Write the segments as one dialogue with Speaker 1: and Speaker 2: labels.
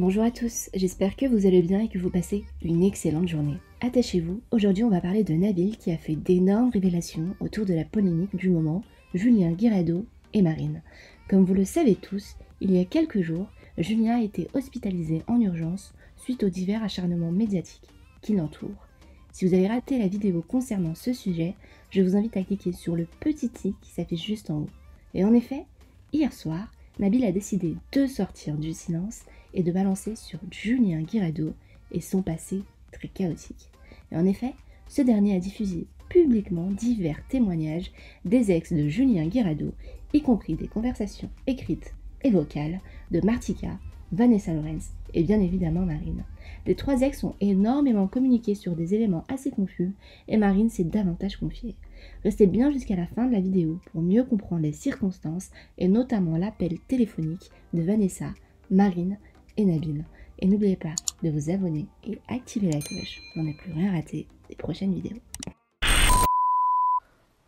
Speaker 1: Bonjour à tous, j'espère que vous allez bien et que vous passez une excellente journée. Attachez-vous, aujourd'hui on va parler de Nabil qui a fait d'énormes révélations autour de la polémique du moment, Julien Guirado et Marine. Comme vous le savez tous, il y a quelques jours, Julien a été hospitalisé en urgence suite aux divers acharnements médiatiques qui l'entourent. Si vous avez raté la vidéo concernant ce sujet, je vous invite à cliquer sur le petit i qui s'affiche juste en haut. Et en effet, hier soir, Nabil a décidé de sortir du silence et de balancer sur Julien Guirado et son passé très chaotique. Et en effet, ce dernier a diffusé publiquement divers témoignages des ex de Julien Guirado, y compris des conversations écrites et vocales de Martika, Vanessa Lorenz et bien évidemment Marine. Les trois ex ont énormément communiqué sur des éléments assez confus et Marine s'est davantage confiée. Restez bien jusqu'à la fin de la vidéo pour mieux comprendre les circonstances et notamment l'appel téléphonique de Vanessa, Marine et Nabil. Et n'oubliez pas de vous abonner et activer la cloche pour ne plus rien rater des prochaines vidéos.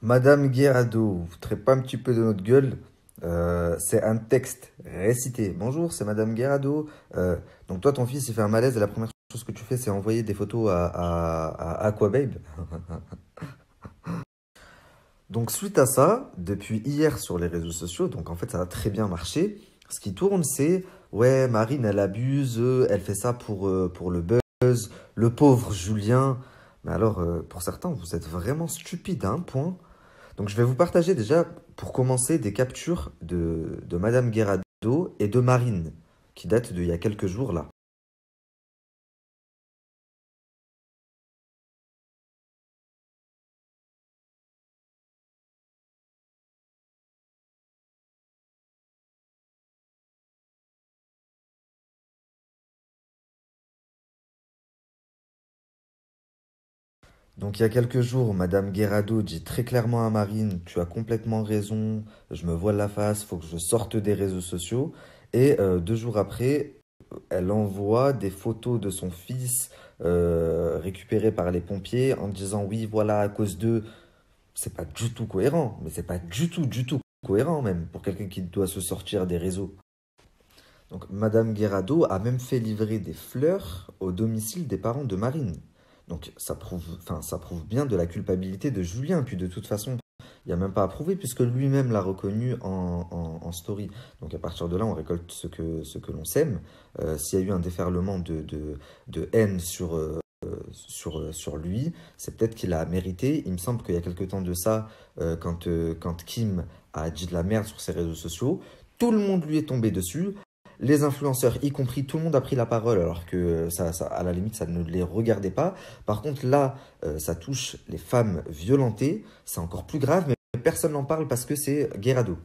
Speaker 2: Madame Guirado, vous ne traitez pas un petit peu de notre gueule? C'est un texte récité. Bonjour, c'est Madame Guirado. Donc toi, ton fils, il fait un malaise et la première chose que tu fais, c'est envoyer des photos à Aquababe. Donc suite à ça, depuis hier sur les réseaux sociaux, donc en fait ça a très bien marché, ce qui tourne c'est « Ouais, Marine elle abuse, elle fait ça pour le buzz, le pauvre Julien ». Mais alors pour certains vous êtes vraiment stupides à un point. Donc je vais vous partager déjà pour commencer des captures de Madame Guirado et de Marine qui datent d'il y a quelques jours là. Donc il y a quelques jours, Madame Guirado dit très clairement à Marine, tu as complètement raison, je me voile la face, faut que je sorte des réseaux sociaux. Et 2 jours après, elle envoie des photos de son fils récupérées par les pompiers en disant oui, voilà, à cause d'eux, c'est pas du tout cohérent, mais c'est pas du tout cohérent même pour quelqu'un qui doit se sortir des réseaux. Donc, Madame Guirado a même fait livrer des fleurs au domicile des parents de Marine. Donc, ça prouve bien de la culpabilité de Julien. Puis, de toute façon, il n'y a même pas à prouver puisque lui-même l'a reconnu en story. Donc, à partir de là, on récolte ce que l'on sème. S'il y a eu un déferlement de haine sur lui, c'est peut-être qu'il a mérité. Il me semble qu'il y a quelque temps de ça, quand Kim a dit de la merde sur ses réseaux sociaux, tout le monde lui est tombé dessus. Les influenceurs, y compris, tout le monde a pris la parole alors que à la limite, ça ne les regardait pas. Par contre, là, ça touche les femmes violentées. C'est encore plus grave, mais personne n'en parle parce que c'est Guirado.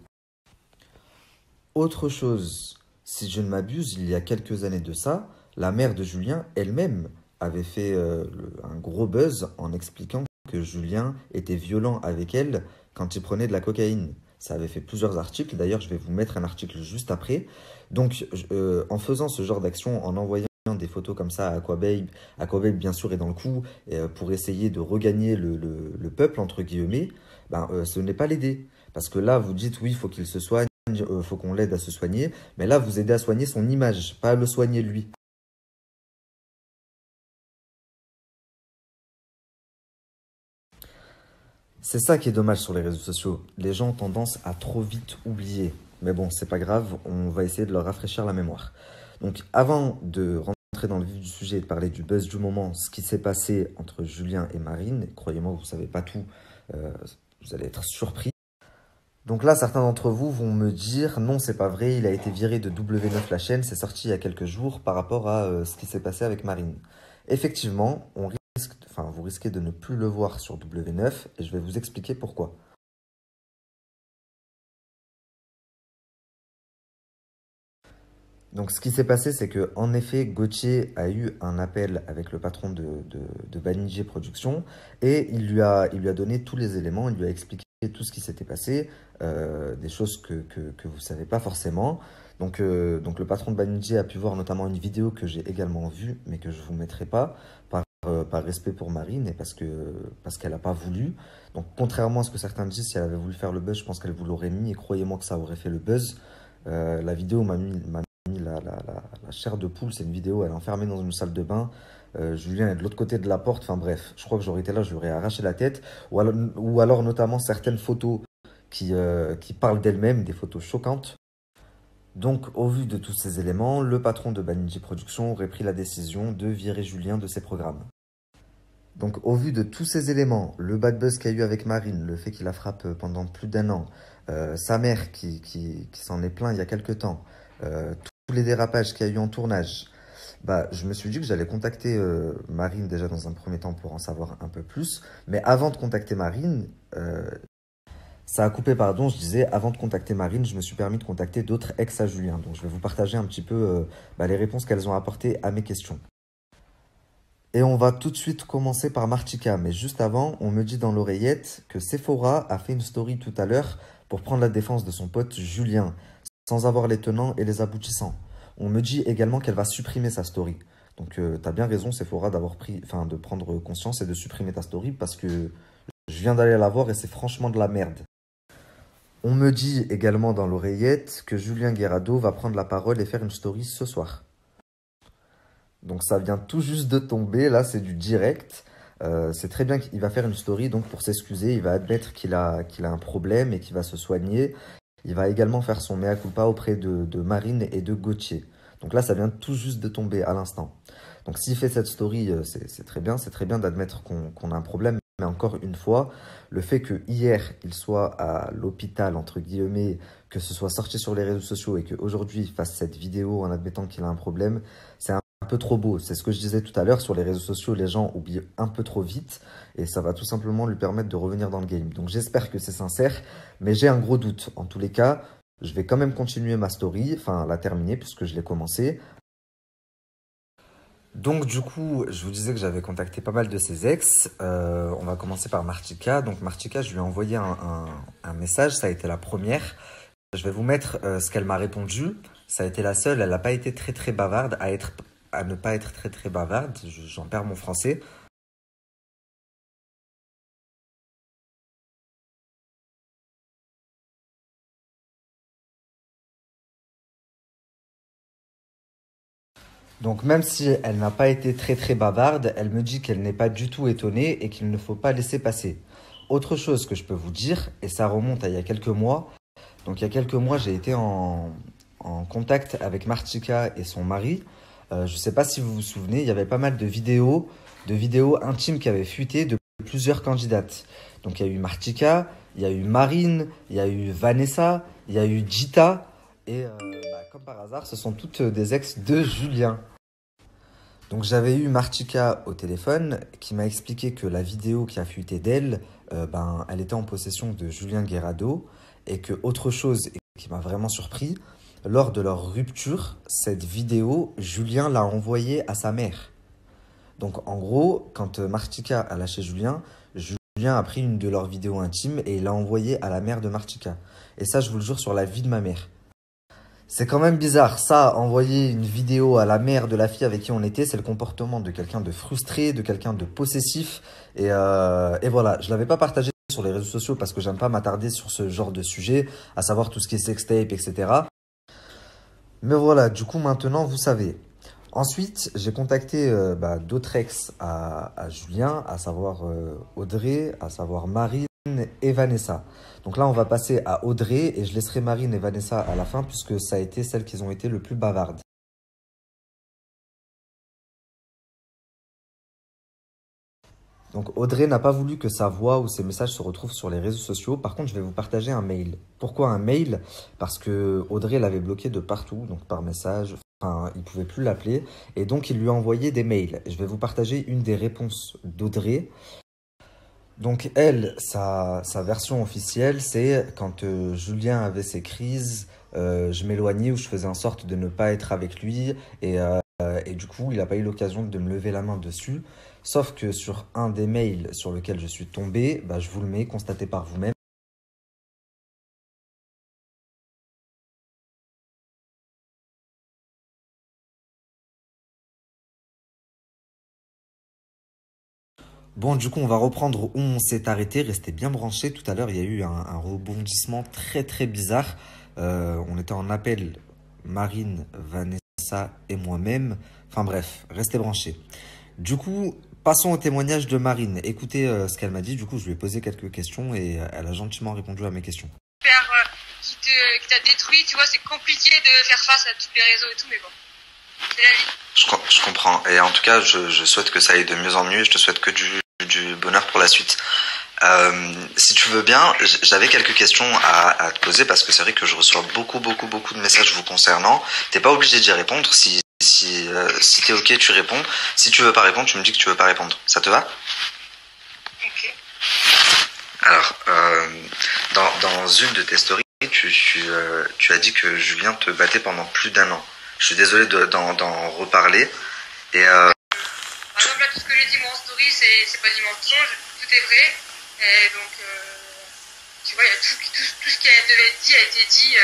Speaker 2: Autre chose, si je ne m'abuse, il y a quelques années de ça, la mère de Julien elle-même avait fait un gros buzz en expliquant que Julien était violent avec elle quand il prenait de la cocaïne. Ça avait fait plusieurs articles, d'ailleurs je vais vous mettre un article juste après. Donc en faisant ce genre d'action, en envoyant des photos comme ça à Aquababe bien sûr est dans le coup, pour essayer de regagner le peuple entre guillemets, ce n'est pas l'aider. Parce que là vous dites oui, il faut qu'il se soigne, faut qu'on l'aide à se soigner, mais là vous aidez à soigner son image, pas à le soigner lui. C'est ça qui est dommage sur les réseaux sociaux. Les gens ont tendance à trop vite oublier. Mais bon, c'est pas grave, on va essayer de leur rafraîchir la mémoire. Donc, avant de rentrer dans le vif du sujet et de parler du buzz du moment, ce qui s'est passé entre Julien et Marine, et croyez-moi, vous savez pas tout, vous allez être surpris. Donc là, certains d'entre vous vont me dire, non, c'est pas vrai, il a été viré de W9 la chaîne, c'est sorti il y a quelques jours par rapport à ce qui s'est passé avec Marine. Effectivement, vous risquez de ne plus le voir sur W9 et je vais vous expliquer pourquoi. Donc ce qui s'est passé, c'est que en effet, Gauthier a eu un appel avec le patron de Banijé Productions et il lui a donné tous les éléments, il lui a expliqué tout ce qui s'était passé, des choses que vous ne savez pas forcément. Donc le patron de Banijé a pu voir notamment une vidéo que j'ai également vue, mais que je ne vous mettrai pas, par respect pour Marine et parce qu'elle n'a pas voulu. Donc contrairement à ce que certains disent, si elle avait voulu faire le buzz, je pense qu'elle vous l'aurait mis et croyez-moi que ça aurait fait le buzz. La vidéo m'a mis la chair de poule, c'est une vidéo, elle est enfermée dans une salle de bain. Julien est de l'autre côté de la porte. Enfin bref, je crois que j'aurais été là, je lui aurais arraché la tête. Ou alors notamment certaines photos qui parlent d'elles-mêmes, des photos choquantes. Donc, au vu de tous ces éléments, le patron de Banijay Productions aurait pris la décision de virer Julien de ses programmes. Donc, au vu de tous ces éléments, le bad buzz qu'il y a eu avec Marine, le fait qu'il la frappe pendant plus d'un an, sa mère qui s'en est plaint il y a quelque temps, tous les dérapages qu'il y a eu en tournage, bah, je me suis dit que j'allais contacter Marine déjà dans un premier temps pour en savoir un peu plus. Mais avant de contacter Marine, ça a coupé, pardon, je disais, avant de contacter Marine, je me suis permis de contacter d'autres ex à Julien. Donc je vais vous partager un petit peu les réponses qu'elles ont apportées à mes questions. Et on va tout de suite commencer par Martika. Mais juste avant, on me dit dans l'oreillette que Sephora a fait une story tout à l'heure pour prendre la défense de son pote Julien, sans avoir les tenants et les aboutissants. On me dit également qu'elle va supprimer sa story. Donc t'as bien raison, Sephora, de prendre conscience et de supprimer ta story parce que je viens d'aller la voir et c'est franchement de la merde. On me dit également dans l'oreillette que Julien Guirado va prendre la parole et faire une story ce soir. Donc ça vient tout juste de tomber, là c'est du direct. C'est très bien qu'il va faire une story donc pour s'excuser, il va admettre qu'il a un problème et qu'il va se soigner. Il va également faire son mea culpa auprès de Marine et de Gauthier. Donc là ça vient tout juste de tomber à l'instant. Donc s'il fait cette story, c'est très bien d'admettre qu'on a un problème. Mais encore une fois, le fait que hier il soit à l'hôpital, entre guillemets, que ce soit sorti sur les réseaux sociaux et qu'aujourd'hui il fasse cette vidéo en admettant qu'il a un problème, c'est un peu trop beau. C'est ce que je disais tout à l'heure, sur les réseaux sociaux, les gens oublient un peu trop vite et ça va tout simplement lui permettre de revenir dans le game. Donc j'espère que c'est sincère, mais j'ai un gros doute. En tous les cas, je vais quand même continuer ma story, enfin la terminer puisque je l'ai commencé. Donc du coup, je vous disais que j'avais contacté pas mal de ses ex. On va commencer par Martika. Donc Martika, je lui ai envoyé un message, ça a été la première. Je vais vous mettre ce qu'elle m'a répondu. Ça a été la seule, elle n'a pas été très très bavarde, à ne pas être très très bavarde. J'en perds mon français. Donc même si elle n'a pas été très très bavarde, elle me dit qu'elle n'est pas du tout étonnée et qu'il ne faut pas laisser passer. Autre chose que je peux vous dire, et ça remonte à il y a quelques mois. Donc il y a quelques mois, j'ai été en contact avec Martika et son mari. Je ne sais pas si vous vous souvenez, il y avait pas mal de vidéos intimes qui avaient fuité de plusieurs candidates. Donc il y a eu Martika, il y a eu Marine, il y a eu Vanessa, il y a eu Gita. Et comme par hasard, ce sont toutes des ex de Julien. Donc j'avais eu Martika au téléphone qui m'a expliqué que la vidéo qui a fuité d'elle, elle était en possession de Julien Guirado et que autre chose qui m'a vraiment surpris, lors de leur rupture, cette vidéo, Julien l'a envoyée à sa mère. Donc en gros, quand Martika a lâché Julien, Julien a pris une de leurs vidéos intimes et il l'a envoyée à la mère de Martika. Et ça, je vous le jure, sur la vie de ma mère. C'est quand même bizarre, ça, envoyer une vidéo à la mère de la fille avec qui on était, c'est le comportement de quelqu'un de frustré, de quelqu'un de possessif. Et voilà, je l'avais pas partagé sur les réseaux sociaux parce que j'aime pas m'attarder sur ce genre de sujet, à savoir tout ce qui est sextape, etc. Mais voilà, du coup maintenant, vous savez. Ensuite, j'ai contacté d'autres ex à Julien, à savoir Audrey, à savoir Marine et Vanessa. Donc là, on va passer à Audrey et je laisserai Marine et Vanessa à la fin puisque ça a été celles qui ont été le plus bavardes. Donc Audrey n'a pas voulu que sa voix ou ses messages se retrouvent sur les réseaux sociaux. Par contre, je vais vous partager un mail. Pourquoi un mail? Parce que Audrey l'avait bloqué de partout, donc par message. Enfin, il ne pouvait plus l'appeler. Et donc, il lui a envoyé des mails. Je vais vous partager une des réponses d'Audrey. Donc elle, sa version officielle, c'est quand Julien avait ses crises, je m'éloignais ou je faisais en sorte de ne pas être avec lui et du coup, il n'a pas eu l'occasion de me lever la main dessus. Sauf que sur un des mails sur lequel je suis tombé, je vous le mets, constatez par vous-même. Bon, du coup, on va reprendre où on s'est arrêté. Restez bien branchés. Tout à l'heure, il y a eu un rebondissement très très bizarre. On était en appel Marine, Vanessa ça et moi-même. Enfin bref, restez branchés. Du coup, passons au témoignage de Marine. Écoutez ce qu'elle m'a dit. Du coup, je lui ai posé quelques questions et elle a gentiment répondu à mes questions.
Speaker 3: Qui t'a détruit, tu vois, c'est compliqué de faire face à tous les réseaux et tout, mais bon, c'est la vie.
Speaker 2: Je comprends. Et en tout cas, je souhaite que ça aille de mieux en mieux. Je te souhaite que du bonheur pour la suite. Si tu veux bien, j'avais quelques questions à te poser parce que c'est vrai que je reçois beaucoup de messages vous concernant. T'es pas obligé d'y répondre. Si t'es ok, tu réponds. Si tu veux pas répondre, tu me dis que tu veux pas répondre. Ça te va?
Speaker 3: Ok.
Speaker 2: Alors, dans une de tes stories, tu as dit que Julien te battait pendant plus d'1 an. Je suis désolé d'en reparler. Et
Speaker 3: Par exemple, là, tout ce que j'ai dit moi en story, c'est pas du mensonge, tout est vrai. Et donc, tu vois, il y a tout ce qui devait être dit a été dit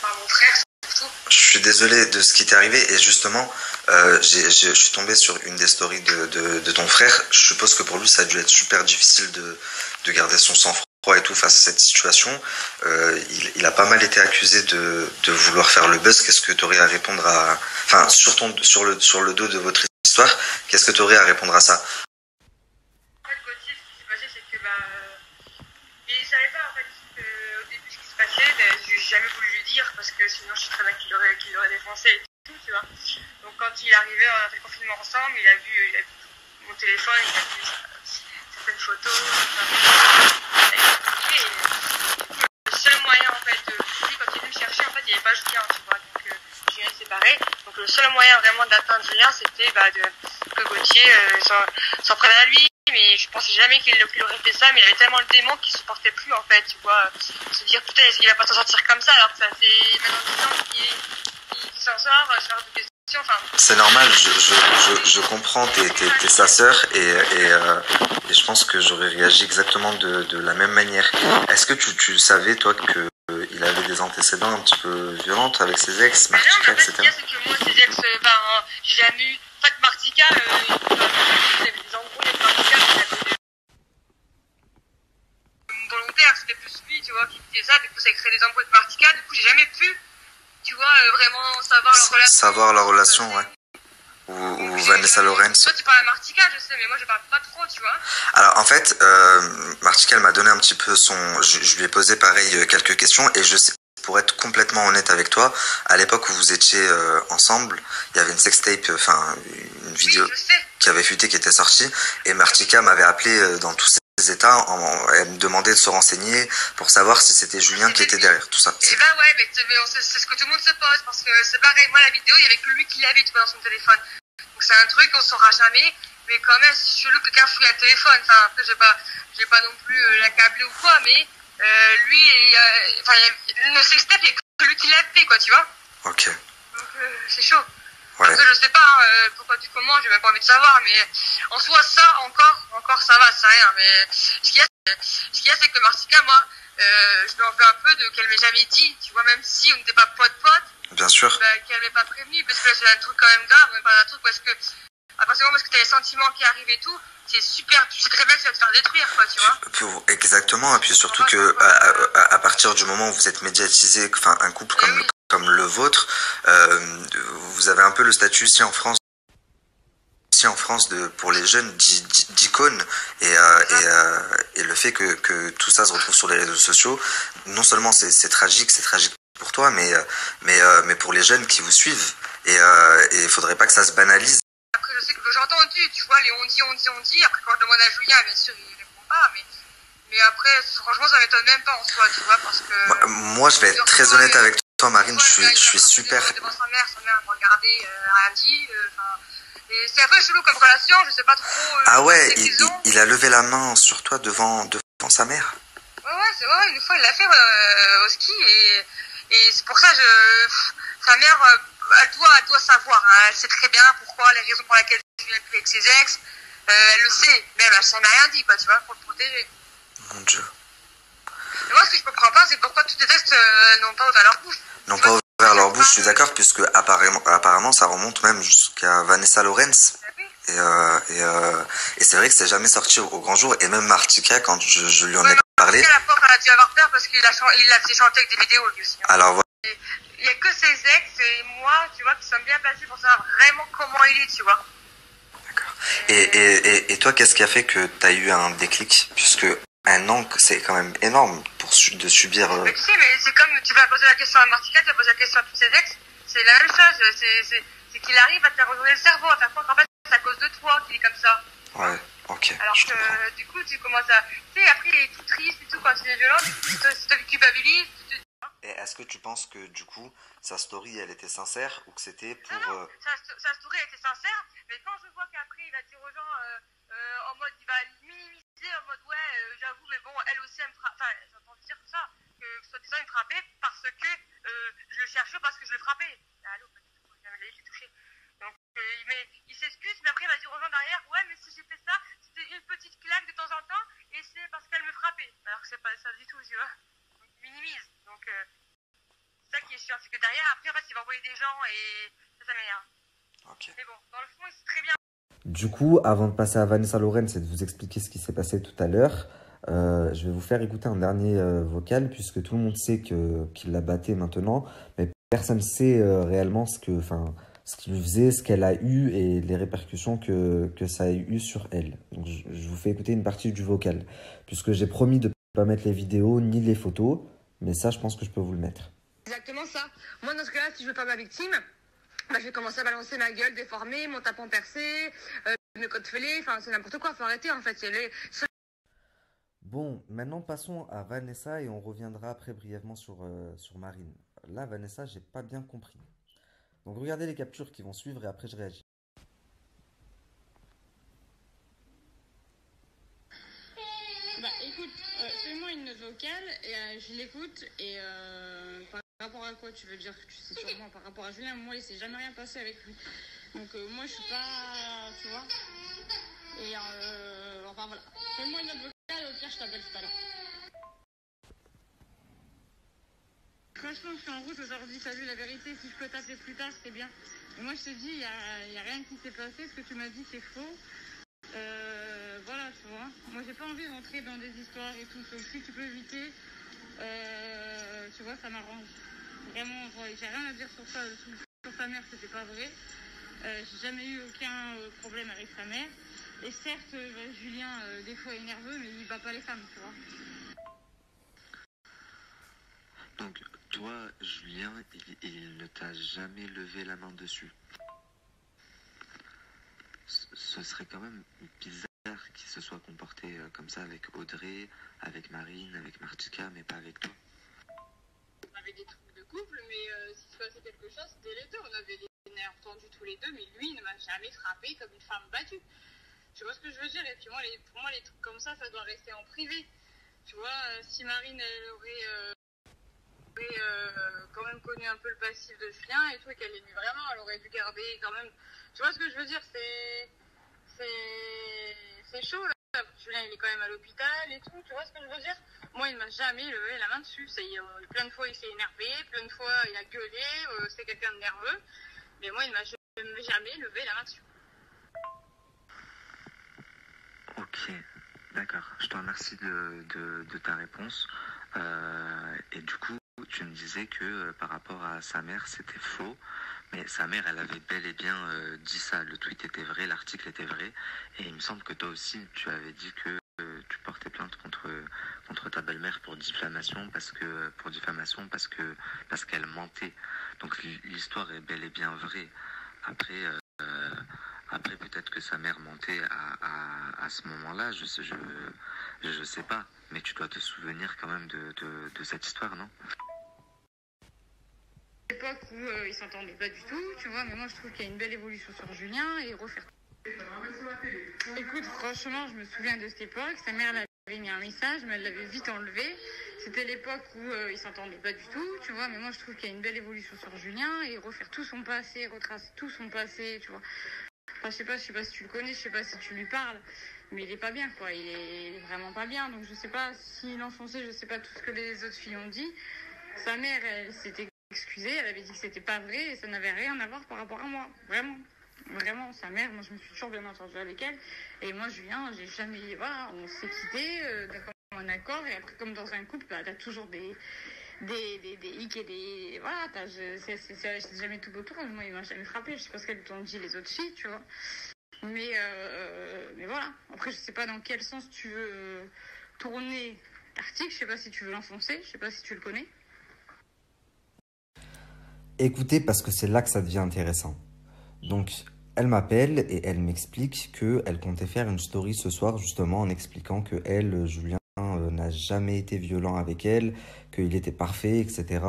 Speaker 3: par mon frère, surtout.
Speaker 2: je suis désolé de ce qui t'est arrivé. Et justement, je suis tombé sur une des stories de ton frère. Je suppose que pour lui, ça a dû être super difficile de garder son sang-froid et tout face à cette situation. Il a pas mal été accusé de vouloir faire le buzz. Qu'est-ce que tu aurais à répondre à... Enfin, sur le dos de votre histoire, qu'est-ce que tu aurais à répondre à ça?
Speaker 3: En fait, Gauthier, ce qui s'est passé, c'est que il savait pas en fait au début ce qui se passait. J'ai jamais voulu lui dire parce que sinon je sais très bien qu'il l'aurait défoncé et tout, tu vois. Donc quand il est arrivé, on a fait le confinement ensemble, il a vu mon téléphone, il a vu certaines photos, le seul moyen en fait de lui quand il est venu me chercher, en fait il n'y avait pas Julien, tu vois. Donc Julien est séparé. Donc le seul moyen vraiment d'atteindre Julien, c'était que Gauthier s'en prenne à lui. Mais je pensais jamais qu'il aurait fait ça, mais il avait tellement le démon qu'il supportait plus en fait, tu vois. Se dire putain, est-ce qu'il va pas s'en sortir comme ça alors que ça fait maintenant 10 ans qu'il s'en sort, ce genre de questions, enfin.
Speaker 2: C'est normal, je comprends, t'es sa sœur et je pense que j'aurais réagi exactement de la même manière. Est-ce que tu savais toi que il avait des antécédents un petit peu violentes avec ses ex, Martika, etc.
Speaker 3: Ce qu'il y a, c'est que moi, ses ex, j'ai jamais eu. En fait, Martika, il y avait des embrouilles avec Martika, il y avait des volontaires, c'était plus lui, tu vois, qui disait ça, du coup, ça créé des embrouilles avec Martika, du coup, j'ai jamais pu, tu vois, vraiment savoir leur relation.
Speaker 2: Savoir leur relation, ouais. Ou Vanessa Lorenz.
Speaker 3: Toi, tu parles à Martika, je sais, mais moi, je parle pas trop, tu vois.
Speaker 2: Alors, en fait, Martika, elle m'a donné un petit peu je lui ai posé, pareil, quelques questions, et je sais, pour être complètement honnête avec toi, à l'époque où vous étiez ensemble, il y avait une sextape, enfin, une vidéo qui avait fuité, qui était sortie, et Martika m'avait appelé dans tous ces états, elle me demandait de se renseigner pour savoir si c'était Julien qui était derrière tout ça.
Speaker 3: Et bah ouais, mais c'est ce que tout le monde se pose, parce que c'est pareil, moi, la vidéo, il y avait que lui qui l'avait, tu vois, dans son téléphone. Donc c'est un truc qu'on saura jamais, mais quand même c'est chelou que quelqu'un fouille un téléphone. Enfin après j'ai pas non plus l'accablé ou quoi, mais lui enfin le sextape, il y a que lui qui l'a fait quoi, tu vois.
Speaker 2: Ok.
Speaker 3: Donc c'est chaud.
Speaker 2: Ouais.
Speaker 3: Après, je sais pas pourquoi du comment, j'ai même pas envie de savoir, mais en soi ça encore ça va, c'est rien. Mais ce qu'il y a c'est que Martika, moi je lui en veux un peu de qu'elle m'ait jamais dit, tu vois, même si on n'était pas pote.
Speaker 2: Bien sûr.
Speaker 3: Qu'elle m'ait pas prévenu, parce que là c'est un truc quand même grave, mais pas un truc parce que à partir du moment où tu as les sentiments qui arrivent et tout, c'est super, tu sais très bien que ça va te faire détruire quoi, tu vois.
Speaker 2: Exactement, et puis surtout que à partir du moment où vous êtes médiatisé, enfin un couple comme le vôtre, vous avez un peu le statut ici en France pour les jeunes d'icône, et le fait que tout ça se retrouve sur les réseaux sociaux, non seulement c'est tragique pour toi, mais pour les jeunes qui vous suivent, et il faudrait pas que ça se banalise.
Speaker 3: Après je sais que j'ai entendu, tu vois, les on dit, après quand je demande à Julien, bien sûr il répond pas, mais après franchement ça m'étonne même pas en soi, tu vois, parce que...
Speaker 2: Moi je vais être très honnête avec toi Marine, je suis super...
Speaker 3: Devant sa mère me regardait, rien dit, et c'est après chelou comme relation, je sais pas trop...
Speaker 2: ah ouais, il a levé la main sur toi devant sa mère.
Speaker 3: Ouais, une fois il l'a fait au ski, et c'est pour ça sa mère, elle doit savoir, hein, elle sait très bien pourquoi, les raisons pour lesquelles je viens plus avec ses ex, elle le sait, mais elle n'a rien dit, quoi, tu vois, pour le protéger.
Speaker 2: Mon Dieu.
Speaker 3: Et moi, ce que je comprends pas, c'est pourquoi tous tes textes n'ont pas ouvert leur bouche.
Speaker 2: N'ont pas ouvert leur bouche, je suis d'accord, puisque apparemment ça remonte même jusqu'à Vanessa Lorenz. Et c'est vrai que c'est jamais sorti au grand jour, et même Martika, quand je lui en ai parlé.
Speaker 3: Elle a dû avoir peur parce qu'il l'a fait chanter avec des vidéos lui aussi. Hein.
Speaker 2: Alors
Speaker 3: Il y a que ses ex et moi, tu vois, qui sommes bien placés pour savoir vraiment comment il est, tu vois.
Speaker 2: D'accord. Et toi, qu'est-ce qui a fait que tu as eu un déclic? Puisque un an, c'est quand même énorme de subir.
Speaker 3: Mais tu sais, mais c'est comme tu vas poser la question à Martika, tu vas poser la question à tous ses ex, c'est la même chose. C'est qu'il arrive à te faire retourner le cerveau, à faire croire qu'en fait, c'est à cause de toi qu'il est comme ça.
Speaker 2: Ouais, ok.
Speaker 3: Alors que du coup, tu commences à. Tu sais, après, il est tout triste et tout quand il est violent, du coup, tu te culpabilises.
Speaker 2: Et est-ce que tu penses que du coup, sa story, elle était sincère ou que c'était pour.
Speaker 3: Non, sa story était sincère, mais quand je vois qu'après, il va dire aux gens en mode, il va minimiser, en mode, ouais, j'avoue, mais bon, elle aussi, elle me frappe. Enfin, j'entends dire ça, que soi-disant, il me frappait parce que je le cherchais, parce que je le frappais. Allô, pas du tout, je l'ai touché. Donc, mais il s'excuse, mais après, il va dire aux gens derrière, ouais, mais si j'ai fait ça, c'était une petite claque de temps en temps, et c'est parce qu'elle me frappait. Alors que c'est pas ça du tout, tu vois. Donc, il minimise. Donc, c'est ça qui est chiant, c'est que derrière, après, en fait, il va envoyer des gens et ça m'énerve.
Speaker 2: Ok.
Speaker 3: Mais bon, dans le fond, c'est très bien.
Speaker 2: Du coup, avant de passer à Vanessa Lawrence et de vous expliquer ce qui s'est passé tout à l'heure, je vais vous faire écouter un dernier vocal, puisque tout le monde sait qu'il la battait maintenant, mais personne ne sait réellement ce qu'il faisait, ce qu'elle a eu et les répercussions que ça a eu sur elle. Donc, je vous fais écouter une partie du vocal, puisque j'ai promis de ne pas mettre les vidéos ni les photos, mais ça, je pense que je peux vous le mettre.
Speaker 3: Exactement ça. Moi, dans ce cas-là, si je veux pas ma victime, bah, je vais commencer à balancer ma gueule déformée, mon tapon percé, mes côtes fêlées, enfin, c'est n'importe quoi, faut arrêter en fait.
Speaker 2: Bon, maintenant passons à Vanessa et on reviendra après brièvement sur Marine. Là, Vanessa, j'ai pas bien compris. Donc regardez les captures qui vont suivre et après je réagis.
Speaker 4: Bah écoute, fais-moi une note vocale et je l'écoute et par rapport à quoi tu veux dire que c'est sur moi par rapport à Julien, moi il s'est jamais rien passé avec lui. Donc moi je suis pas, tu vois. Et enfin voilà, fais-moi une note vocale, au pire je t'appelle tout à l'heure. Franchement je suis en route aujourd'hui, salut, la vérité, si je peux t'appeler plus tard c'est bien. Et moi je te dis, il y a rien qui s'est passé, ce que tu m'as dit c'est faux. Voilà, tu vois. Moi, j'ai pas envie de rentrer dans des histoires et tout. Donc, si tu peux éviter, tu vois, ça m'arrange. Vraiment, j'ai rien à dire sur ça. Sur sa mère, c'était pas vrai. J'ai jamais eu aucun problème avec sa mère. Et certes, Julien, des fois, est nerveux, mais il bat pas les femmes, tu vois.
Speaker 5: Donc, toi, Julien, il ne t'a jamais levé la main dessus. Ce serait quand même bizarre qu'il se soit comporté comme ça avec Audrey, avec Marine, avec Martika, mais pas avec toi.
Speaker 4: On avait des trucs de couple, mais s'il se passait quelque chose, c'était les deux. On avait les nerfs tendus tous les deux, mais lui, il ne m'a jamais frappé comme une femme battue. Tu vois ce que je veux dire? Et puis moi, pour moi, les trucs comme ça doit rester en privé. Tu vois, si Marine, elle aurait quand même connu un peu le passif de Julien et tout, et qu'elle l'aimait vraiment, elle aurait dû garder quand même. Tu vois ce que je veux dire? C'est chaud là. Julien il est quand même à l'hôpital et tout, tu vois ce que je veux dire? Moi il m'a jamais levé la main dessus. Plein de fois il s'est énervé, plein de fois il a gueulé, c'est quelqu'un de nerveux, mais moi il m'a jamais levé la main dessus.
Speaker 5: Ok, d'accord. Je te remercie de ta réponse. Et du coup, tu me disais que par rapport à sa mère, c'était faux. Mais sa mère, elle avait bel et bien dit ça. Le tweet était vrai, l'article était vrai. Et il me semble que toi aussi, tu avais dit que tu portais plainte contre ta belle-mère pour diffamation parce qu'elle mentait. Donc l'histoire est bel et bien vraie. Après peut-être que sa mère mentait à ce moment-là, je sais pas. Mais tu dois te souvenir quand même de cette histoire, non?
Speaker 4: L'époque où ils s'entendaient pas du tout, tu vois, mais moi je trouve qu'il y a une belle évolution sur Julien et refaire. Écoute, franchement, je me souviens de cette époque, sa mère l'avait mis un message, mais elle l'avait vite enlevé. C'était l'époque où ils s'entendaient pas du tout, tu vois, mais moi je trouve qu'il y a une belle évolution sur Julien et refaire tout son passé, retracer tout son passé, tu vois. Enfin, je sais pas si tu le connais, je sais pas si tu lui parles, mais il est pas bien, quoi, il est vraiment pas bien, donc je sais pas s'il enfonçait, je sais pas tout ce que les autres filles ont dit. Sa mère, elle s'était excusée, elle avait dit que c'était pas vrai et ça n'avait rien à voir par rapport à moi, vraiment, sa mère, moi je me suis toujours bien entendue avec elle, et moi Julien, j'ai jamais, voilà, on s'est quittés d'un commun accord, et après comme dans un couple, bah, t'as toujours des des hicks et des... Voilà, c'est jamais tout beau tout rose. Moi, il m'a jamais frappé. Je sais pas ce qu'elles t'ont dit les autres filles, tu vois. Mais voilà. Après, je sais pas dans quel sens tu veux tourner l'article. Je sais pas si tu veux l'enfoncer. Je sais pas si tu le connais.
Speaker 2: Écoutez, parce que c'est là que ça devient intéressant. Donc, elle m'appelle et elle m'explique qu'elle comptait faire une story ce soir, justement, en expliquant que elle, Julien, n'a jamais été violent avec elle, qu'il était parfait, etc.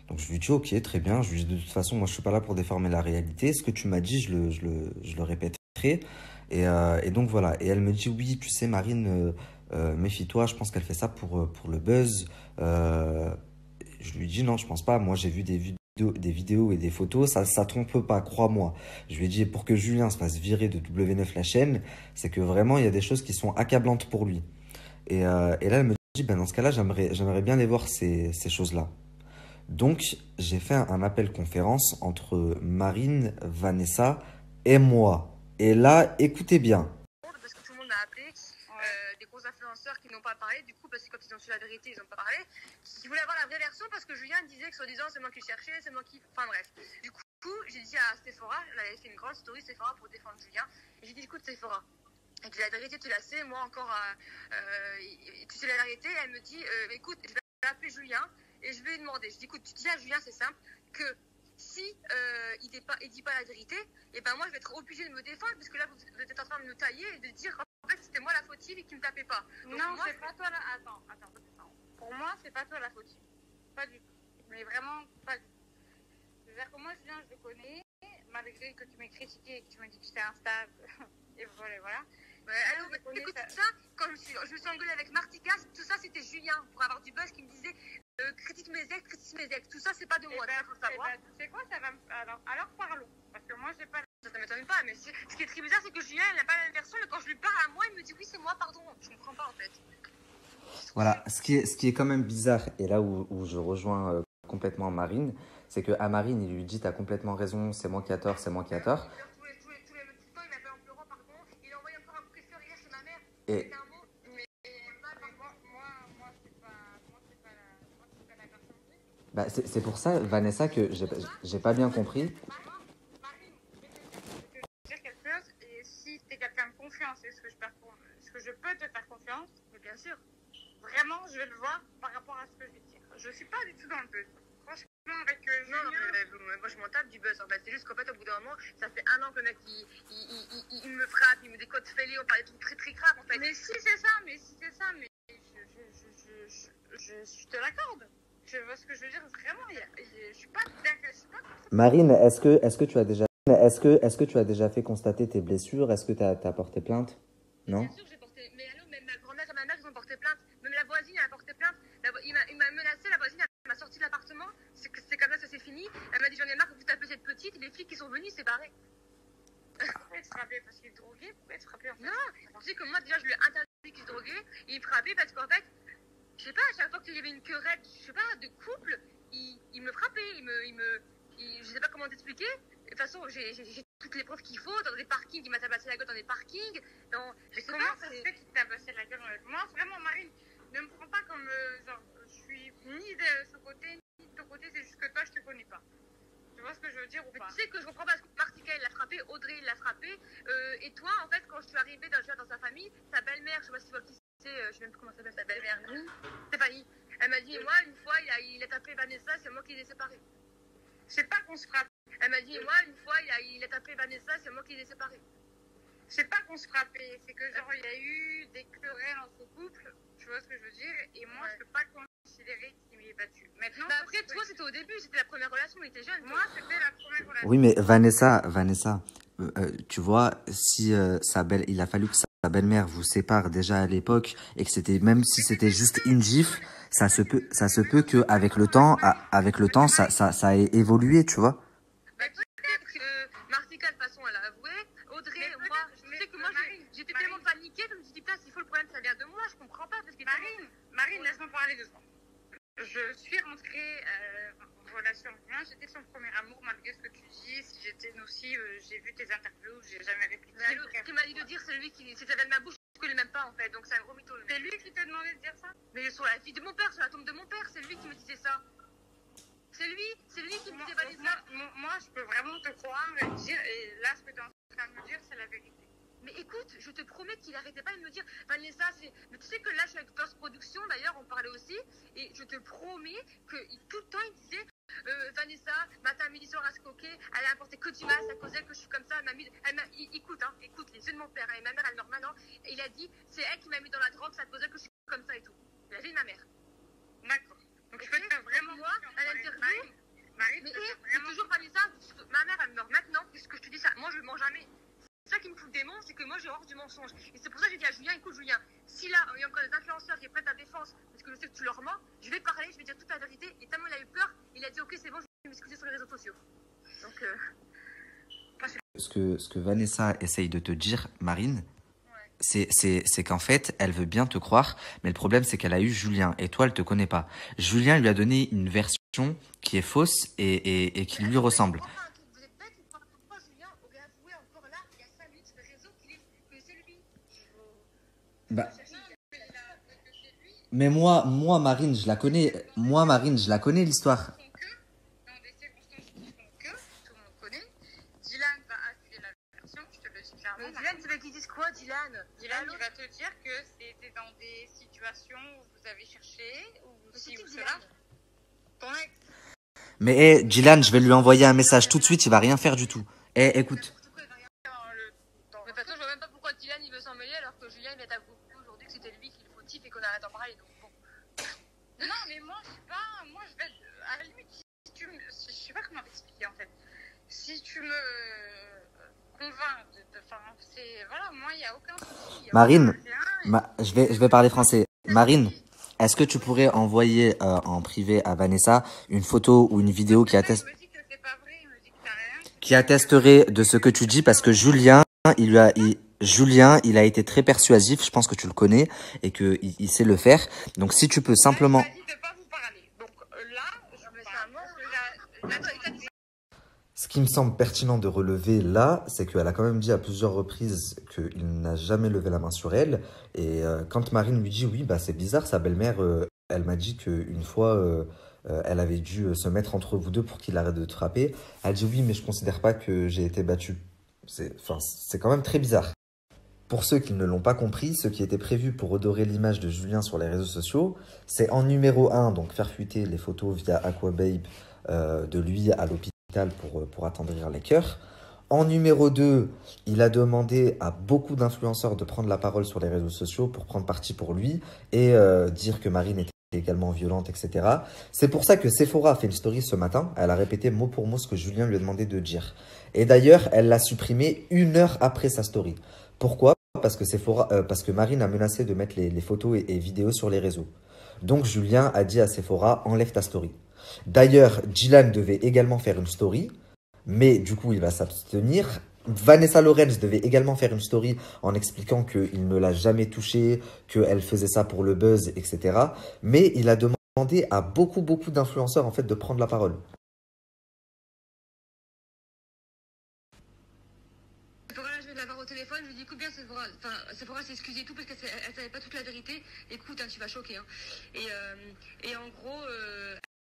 Speaker 2: Donc, je lui dis, ok, très bien. Je lui dis, de toute façon, moi, je suis pas là pour déformer la réalité. Ce que tu m'as dit, je le répéterai. Et donc, voilà. Et elle me dit, oui, tu sais, Marine, méfie-toi, je pense qu'elle fait ça pour le buzz. Je lui dis, non, je pense pas. Moi, j'ai vu des vidéos et des photos, ça trompe pas, crois-moi. Je lui ai dit, pour que Julien se fasse virer de W9 la chaîne, c'est que vraiment, il y a des choses qui sont accablantes pour lui. Et là, elle me dit, ben, dans ce cas-là, j'aimerais bien les voir, ces choses-là. Donc, j'ai fait un appel conférence entre Marine, Vanessa et moi. Et là, écoutez bien.
Speaker 3: Parce que tout le monde m'a appelé, des gros influenceurs qui n'ont pas parlé, du coup, parce que quand ils ont su la vérité, ils n'ont pas parlé, qui voulaient avoir la vraie version parce que Julien disait que soi-disant c'est moi qui cherchais, c'est moi qui. Enfin bref. Du coup, j'ai dit à Sephora, elle avait fait une grande story Sephora pour défendre Julien, et j'ai dit écoute Sephora, et que la vérité tu la sais, moi encore, tu sais la vérité, elle me dit écoute, je vais appeler Julien et je vais lui demander. Je dis écoute, tu dis à Julien, c'est simple, que si il dit pas la vérité, et ben moi je vais être obligée de me défendre parce que là vous êtes en train de me tailler et de dire en fait c'était moi la fautive et qu'il me tapait pas. Donc,
Speaker 4: Non,
Speaker 3: moi,
Speaker 4: c'est pas toi là. Attends. Pour moi, c'est pas toi la fautive. Pas du tout. Mais vraiment, pas du tout. C'est-à-dire que moi, Julien, je le connais, malgré que tu m'aies critiqué et que tu m'as dit que j'étais instable. Et voilà.
Speaker 3: Alors, écoute ça, quand je me suis engueulée avec Marticas, tout ça c'était Julien pour avoir du buzz qui me disait critique mes ex, tout ça c'est pas de moi.
Speaker 4: Faut savoir. Tu sais quoi, ça va alors parlons. Parce que moi, j'ai pas.
Speaker 3: Ça m'étonne pas, mais ce qui est très bizarre, c'est que Julien il n'a pas la même version, mais quand je lui parle à moi, il me dit oui, c'est moi, pardon. Je comprends pas en fait.
Speaker 2: Voilà, ce qui est quand même bizarre, et là où je rejoins complètement Marine, c'est que à Marine, il lui dit, t'as complètement raison, c'est moi qui a tort, c'est moi qui a tort.
Speaker 3: Tous les temps, il m'appelle en pleurant, pardon. Il a envoyé encore un professeur hier chez ma mère.
Speaker 2: Et
Speaker 3: C'était un mot.
Speaker 4: Mais moi, c'est pas la personne.
Speaker 2: bah, c'est pour ça, Vanessa, que j'ai pas bien compris.
Speaker 4: Marine, je vais te dire quelque chose, et si t'es quelqu'un de confiance, est-ce que je peux te faire confiance?
Speaker 3: Mais bien sûr.
Speaker 4: Vraiment, je vais le voir par rapport à ce que je vais dire. Je suis pas du tout dans le buzz. Franchement, avec
Speaker 3: Non,
Speaker 4: Julien...
Speaker 3: moi je m'en tape du buzz en fait. C'est juste qu'en fait, au bout d'un moment, ça fait 1 an que le mec il me frappe, il me décote fêlé, on parlait de trucs très très graves en fait.
Speaker 4: Mais si c'est ça, mais je te l'accorde. Tu vois ce que je veux dire? Vraiment, je suis pas d'accord.
Speaker 2: Marine, est-ce que tu as déjà fait constater tes blessures? Est-ce que tu as porté plainte? Non?
Speaker 3: Bien sûr, j'ai porté. Mais allô, même ma grand-mère et ma mère, ils ont porté plainte. Même la voisine, elle a porté plainte. Il m'a menacé, la voisine, elle m'a sorti de l'appartement. C'est comme ça que c'est fini. Elle m'a dit j'en ai marre que vous tapez cette petite. Et les flics qui sont venus, c'est barré.
Speaker 4: Pourquoi être frappé? Parce qu'il est drogué? Pourquoi être frappé en fait?
Speaker 3: Non, tu sais que moi, déjà, je lui ai interdit qu'il se droguait. Il me frappait parce qu'en fait, je sais pas, à chaque fois qu'il y avait une querelle, je sais pas, de couple, il me frappait. Je sais pas comment t'expliquer. De toute façon, j'ai toutes les preuves qu'il faut. Dans des parkings, il m'a tabassé la gueule dans des parkings. Je sais
Speaker 4: Comment
Speaker 3: pas,
Speaker 4: ça se fait qu'il t'a passé la gueule avec moi? Vraiment, Marine, ne me prends pas comme genre, je suis ni de ce côté, ni de ton côté, c'est juste que toi, je te connais pas. Tu vois ce que je veux dire ou
Speaker 3: mais
Speaker 4: pas?
Speaker 3: tu sais que je comprends pas, parce que Martika il l'a frappé, Audrey il l'a frappé, et toi en fait quand je suis arrivée dans sa famille, sa belle-mère, je sais pas si tu vois qui c'est, je sais même plus comment s'appelle sa belle-mère, Stéphanie, elle m'a dit moi une fois il a tapé Vanessa, c'est moi qui les ai séparés.
Speaker 4: C'est pas qu'on se frappe.
Speaker 3: Elle m'a dit moi une fois il a tapé Vanessa, c'est moi qui les ai séparés.
Speaker 4: C'est pas qu'on se frappait, c'est que genre il y a eu des querelles entre couples, tu vois ce que je veux dire, et moi je peux pas considérer qu'il m'y est battu. Maintenant,
Speaker 3: bah après toi c'était au début, c'était la première relation, il était jeune.
Speaker 4: Moi c'était la première relation.
Speaker 2: Oui, mais Vanessa, tu vois, si il a fallu que sa belle-mère vous sépare déjà à l'époque et que c'était, même si c'était juste une gifle, ça se peut que avec le temps, ça ait évolué, tu vois.
Speaker 3: Bah peut-être que Martika de toute façon elle a avoué, Audrey, moi, je sais que moi j'étais tellement paniquée, je me suis dit putain s'il faut le problème ça vient de moi, je comprends pas parce que
Speaker 4: Marine, laisse-moi parler 2 secondes. Je suis rentrée en relation avec lui, j'étais son premier amour malgré ce que tu dis, si j'étais nocive, j'ai vu tes interviews, j'ai jamais répliqué.
Speaker 3: Ce qu'il m'a dit de dire c'est lui qui, c'est ça vient de ma bouche, je connais même pas en fait, donc c'est un gros mytho.
Speaker 4: C'est lui qui t'a demandé de dire ça?
Speaker 3: Mais sur la fille de mon père, sur la tombe de mon père, c'est lui qui me dit
Speaker 4: disait ça. C'est lui qui me disait Vanessa. Moi, je peux vraiment te croire et dire, et là, ce que tu es en train de me dire, c'est la vérité. Mais écoute, je te promets qu'il arrêtait pas de me dire Vanessa, c'est. Mais tu sais que là, je suis avec post-production, d'ailleurs, on parlait aussi, et je te promets que tout le temps, il disait Vanessa, ma Amélie sera coquée, elle a apporté que du mal, c'est à cause d'elle que je suis comme ça. Écoute, écoute, les yeux de mon père, et ma mère, elle meurt maintenant, et il a dit c'est elle qui m'a mis dans la drogue, c'est à cause d'elle que je suis comme ça et tout. Il a dit ma mère. D'accord. Donc je peux te faire vraiment moi, elle a dit Marie, mais c'est toujours Vanessa, ma mère, elle meurt maintenant, puisque je te dis ça, moi je ne mens jamais. C'est ça qui me fout le démon, c'est que moi j'ai horreur du mensonge. Et c'est pour ça que j'ai dit à Julien, écoute Julien, si là, il y a encore des influenceurs qui prennent ta défense, parce que je sais que tu leur mens, je vais parler, je vais dire toute la vérité. Et tellement il a eu peur, il a dit ok c'est bon, je vais m'excuser sur les réseaux sociaux. Donc,
Speaker 2: Ce que Vanessa essaye de te dire, Marine, c'est qu'en fait, elle veut bien te croire, mais le problème, c'est qu'elle a eu Julien, et toi, elle te connaît pas. Julien lui a donné une version qui est fausse et qui lui ressemble.
Speaker 4: vous êtes bête, pourquoi Julien aurait avoué encore là, il y a 5 minutes sur les réseaux que c'est lui.
Speaker 2: Bah. Mais moi, Marine, je la connais. Moi, Marine, je la connais, l'histoire.
Speaker 4: Dans des circonstances qui font que, tout le monde connaît, Dylan va assurer la version, je te le dis clairement.
Speaker 3: Mais Dylan, c'est qui disent quoi, Dylan?
Speaker 4: Dylan, il va te dire que c'était dans des situations où vous avez cherché, ou si ou cela. Ton ex.
Speaker 2: Mais Dylan, je vais lui envoyer un message tout de suite, il va rien faire du tout. Écoute.
Speaker 3: Mais de toute façon, je vois même pas pourquoi Dylan il veut s'en mêler alors que Julien il a avoué aujourd'hui que c'était lui qui est le fautif et qu'on arrête d'en parler. Donc bon.
Speaker 4: Non, mais moi, je sais pas, moi, je vais être, à la limite, si tu me, je sais pas comment t'expliquer, en fait. Si tu me convaincs enfin, c'est, voilà, moi, il n'y a aucun souci.
Speaker 2: Marine, je vais parler français. Marine, est-ce que tu pourrais envoyer en privé à Vanessa une photo ou une vidéo qui attesterait de ce que tu dis, parce que Julien, il a été très persuasif, je pense que tu le connais et que il sait le faire. Donc si tu peux simplement... Ce qui me semble pertinent de relever là, c'est qu'elle a quand même dit à plusieurs reprises qu'il n'a jamais levé la main sur elle. Et quand Marine lui dit oui, bah c'est bizarre, sa belle-mère, elle m'a dit qu'une fois, elle avait dû se mettre entre vous deux pour qu'il arrête de te frapper. Elle dit oui, mais je considère pas que j'ai été battue. C'est quand même très bizarre. Pour ceux qui ne l'ont pas compris, ce qui était prévu pour redorer l'image de Julien sur les réseaux sociaux, c'est en numéro 1, donc faire fuiter les photos via Aquababe de lui à l'hôpital pour attendrir les cœurs. En numéro 2, il a demandé à beaucoup d'influenceurs de prendre la parole sur les réseaux sociaux pour prendre parti pour lui et dire que Marine était également violente, etc. C'est pour ça que Sephora a fait une story ce matin. Elle a répété mot pour mot ce que Julien lui a demandé de dire. Et d'ailleurs, elle l'a supprimé 1 heure après sa story. Pourquoi ? Parce que Marine a menacé de mettre les photos et vidéos sur les réseaux. Donc Julien a dit à Sephora, enlève ta story. D'ailleurs, Dylan devait également faire une story, mais du coup, il va s'abstenir. Vanessa Lorenz devait également faire une story en expliquant qu'il ne l'a jamais touchée, qu'elle faisait ça pour le buzz, etc. Mais il a demandé à beaucoup d'influenceurs en fait de prendre la parole.
Speaker 3: Je vais l'avoir au téléphone, je lui dis écoute bien Sephora s'est excusée et tout parce qu'elle savait pas toute la vérité. Écoute, tu vas choquer. Hein. Et en gros,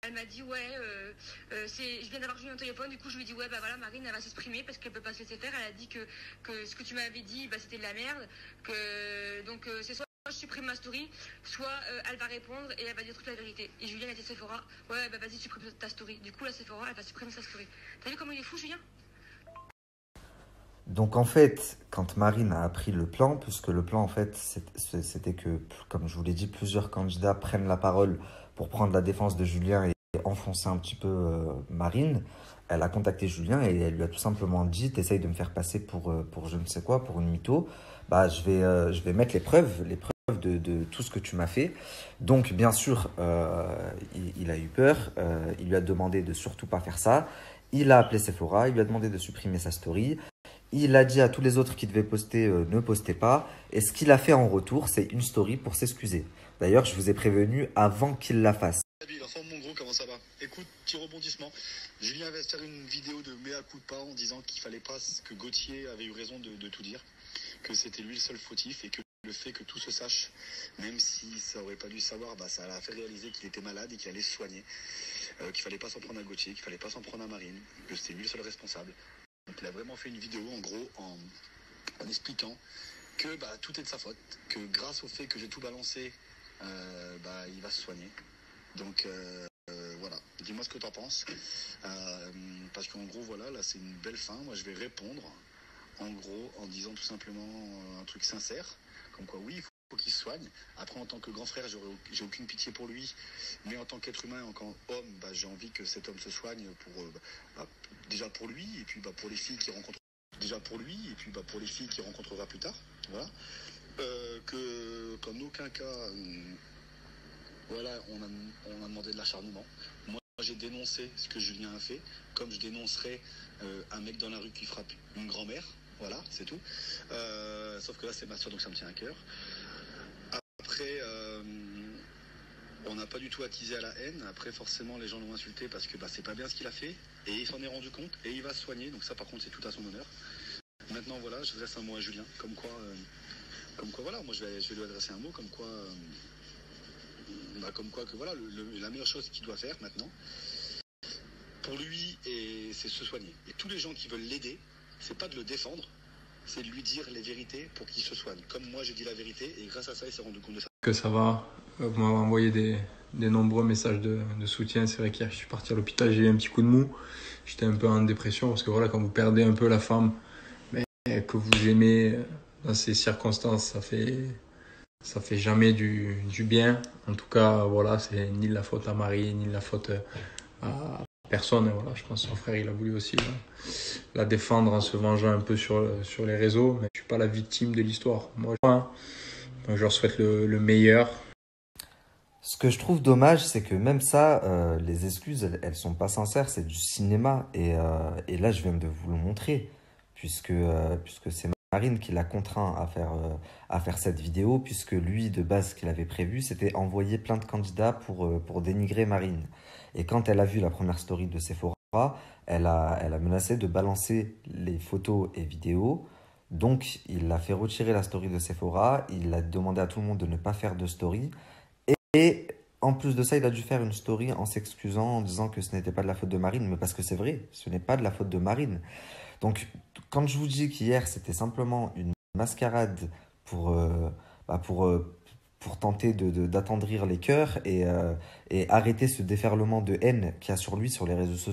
Speaker 3: elle m'a dit je viens d'avoir Julien au téléphone, du coup je lui ai dit bah voilà Marine elle va s'exprimer parce qu'elle peut pas se laisser faire. Elle a dit que ce que tu m'avais dit c'était de la merde, donc c'est soit je supprime ma story, soit elle va répondre et elle va dire toute la vérité. Et Julien a dit Sephora, ouais bah vas-y supprime ta story. Du coup la Sephora elle va supprimer sa story. T'as vu comment il est fou Julien?
Speaker 2: Donc en fait, quand Marine a appris le plan, puisque le plan en fait c'était que, comme je vous l'ai dit, plusieurs candidats prennent la parole pour prendre la défense de Julien et enfoncer un petit peu Marine, elle a contacté Julien et elle lui a tout simplement dit t'essayes de me faire passer pour je ne sais quoi, pour une mytho, bah je vais mettre les preuves de tout ce que tu m'as fait. Donc bien sûr, il a eu peur, il lui a demandé de surtout pas faire ça, il a appelé Sephora, il lui a demandé de supprimer sa story. Il a dit à tous les autres qui devaient poster ne postez pas. Et ce qu'il a fait en retour, c'est une story pour s'excuser. D'ailleurs, je vous ai prévenu avant qu'il la fasse.
Speaker 6: La forme, mon gros, comment ça va? Écoute, petit rebondissement. Julien va se faire une vidéo de mea culpa en disant qu'il fallait pas que Gauthier avait eu raison de tout dire, que c'était lui le seul fautif et que le fait que tout se sache, même si ça aurait pas dû se savoir, bah, ça l'a fait réaliser qu'il était malade et qu'il allait se soigner, qu'il fallait pas s'en prendre à Gauthier, qu'il fallait pas s'en prendre à Marine, que c'était lui le seul responsable. Donc il a vraiment fait une vidéo en gros en expliquant que bah, tout est de sa faute, que grâce au fait que j'ai tout balancé, bah, il va se soigner. Donc voilà, dis-moi ce que tu en penses. Parce qu'en gros, voilà, là c'est une belle fin. Moi je vais répondre en gros en disant tout simplement un truc sincère, comme quoi oui, il faut qu'il se soigne. Après, en tant que grand frère, j'ai aucune pitié pour lui, mais en tant qu'être humain, en tant qu'homme, bah, j'ai envie que cet homme se soigne bah, déjà pour lui, et puis bah, pour les filles qu'il rencontre. Déjà pour lui, et puis bah, pour les filles qu'il rencontrera plus tard. Voilà. Qu'en aucun cas, voilà, on a demandé de l'acharnement. Moi, j'ai dénoncé ce que Julien a fait, comme je dénoncerais un mec dans la rue qui frappe une grand-mère. Voilà, c'est tout. Sauf que là, c'est ma soeur, donc ça me tient à cœur. Après, on n'a pas du tout attisé à la haine. Après, forcément, les gens l'ont insulté parce que bah, c'est pas bien ce qu'il a fait. Et il s'en est rendu compte. Et il va se soigner. Donc ça, par contre, c'est tout à son honneur. Maintenant, voilà, je adresse un mot à Julien. Comme quoi voilà, moi, je vais lui adresser un mot. Comme quoi que voilà, la meilleure chose qu'il doit faire maintenant, pour lui, c'est se soigner. Et tous les gens qui veulent l'aider, c'est pas de le défendre, c'est de lui dire les vérités pour qu'il se soigne. Comme moi, j'ai dit la vérité et grâce à ça, il s'est rendu compte de ça.
Speaker 7: Que ça va, vous m'avez envoyé des nombreux messages de soutien. C'est vrai qu'hier, je suis parti à l'hôpital, j'ai eu un petit coup de mou. J'étais un peu en dépression parce que voilà, quand vous perdez un peu la femme que vous aimez dans ces circonstances, ça fait jamais du bien. En tout cas, voilà, c'est ni de la faute à Marie, ni de la faute à personne. Voilà, je pense que son frère, il a voulu aussi la défendre en se vengeant un peu sur les réseaux. Mais je suis pas la victime de l'histoire. Moi, je leur souhaite le meilleur.
Speaker 2: Ce que je trouve dommage, c'est que même ça, les excuses, elles sont pas sincères, c'est du cinéma. Et là, je viens de vous le montrer, puisque c'est Marine qui l'a contraint à faire cette vidéo, puisque lui, de base, ce qu'il avait prévu, c'était envoyer plein de candidats pour dénigrer Marine. Et quand elle a vu la première story de Sephora, elle a menacé de balancer les photos et vidéos. Donc, il a fait retirer la story de Sephora, il a demandé à tout le monde de ne pas faire de story. Et en plus de ça, il a dû faire une story en s'excusant, en disant que ce n'était pas de la faute de Marine, mais parce que c'est vrai, ce n'est pas de la faute de Marine. Donc, quand je vous dis qu'hier, c'était simplement une mascarade pour tenter d'attendrir les cœurs et arrêter ce déferlement de haine qu'il y a sur lui sur les réseaux sociaux,